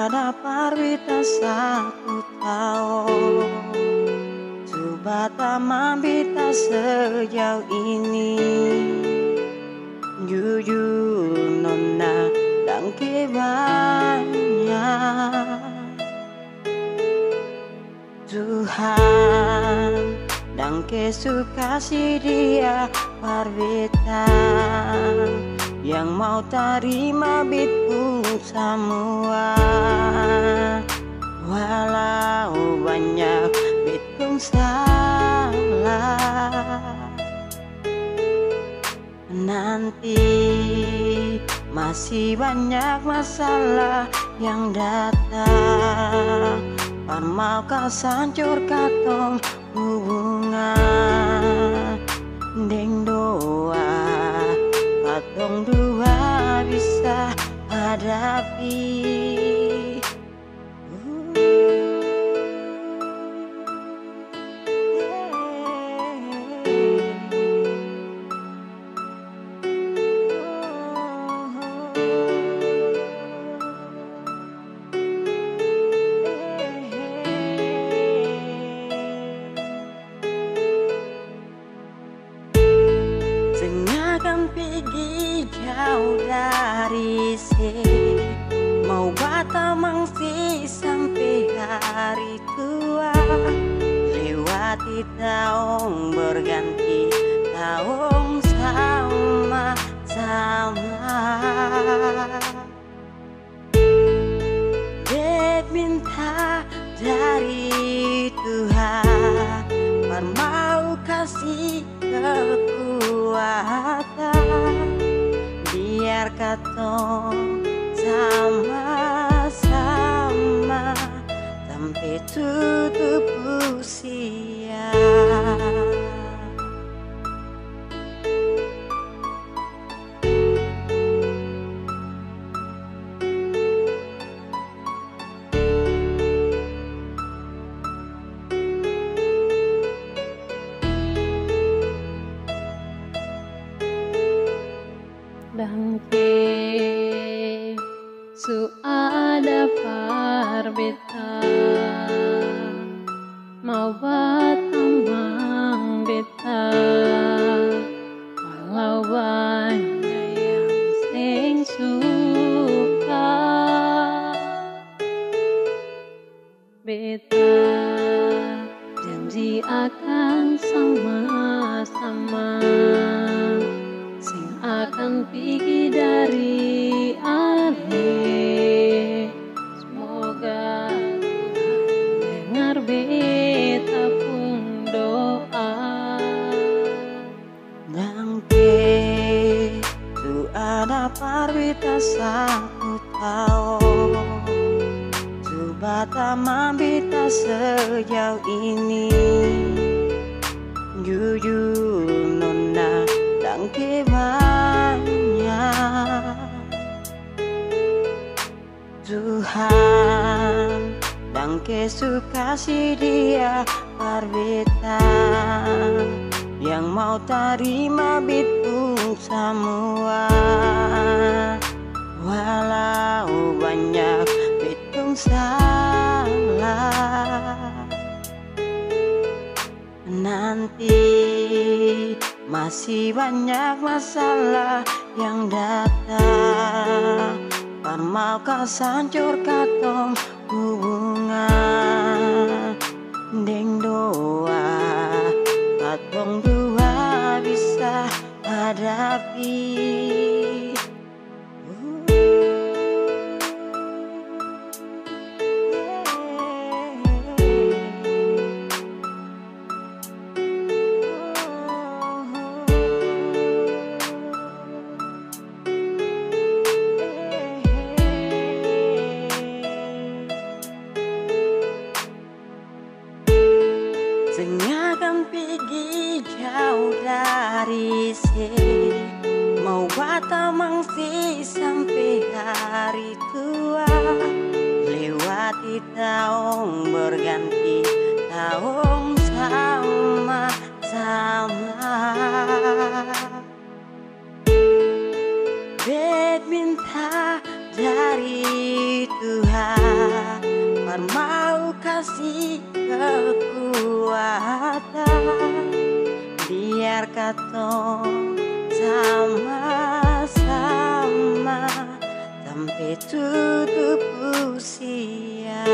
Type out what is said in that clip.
ada parwita satu tahun coba tak mambita sejauh ini. Jujur nona dan banyak Tuhan dan kesuka si dia parwita yang mau terima bitku semua. Walau banyak bitku salah, nanti masih banyak masalah yang datang. Mau kau hancur katong hubungan deng doa katong dua bisa hadapi. Sengakan pergi jauh dari sini, mau bata mangsi sampai hari tua. Lewati tahun berganti tahun sama-sama. Dek minta dari Tuhan, mau kasih kekuatan biar katong sama-sama sampai tutup usia. Dangke su ada parbeta mau batamang beta walau banyak yang sing suka beta janji akan sama-sama akan pergi dari alih. Semoga Tuhan dengar beta pun doa. Nangke tu ada parwita satu tahun coba tak mambita sejauh ini. Jujur nona dan banyak Tuhan dan kesuka si dia parwita yang mau terima bitku semua. Walau banyak bitku salah, nanti masih banyak masalah yang datang. Mau kau hancur katong hubungan deng doa katong dua bisa hadapi. Sengakan pergi jauh dari sini, mau bata mangsi sampai hari tua. Lewati tahun berganti tahun sama-sama. Bet minta dari Tuhan katong sama-sama sampai tutup usia.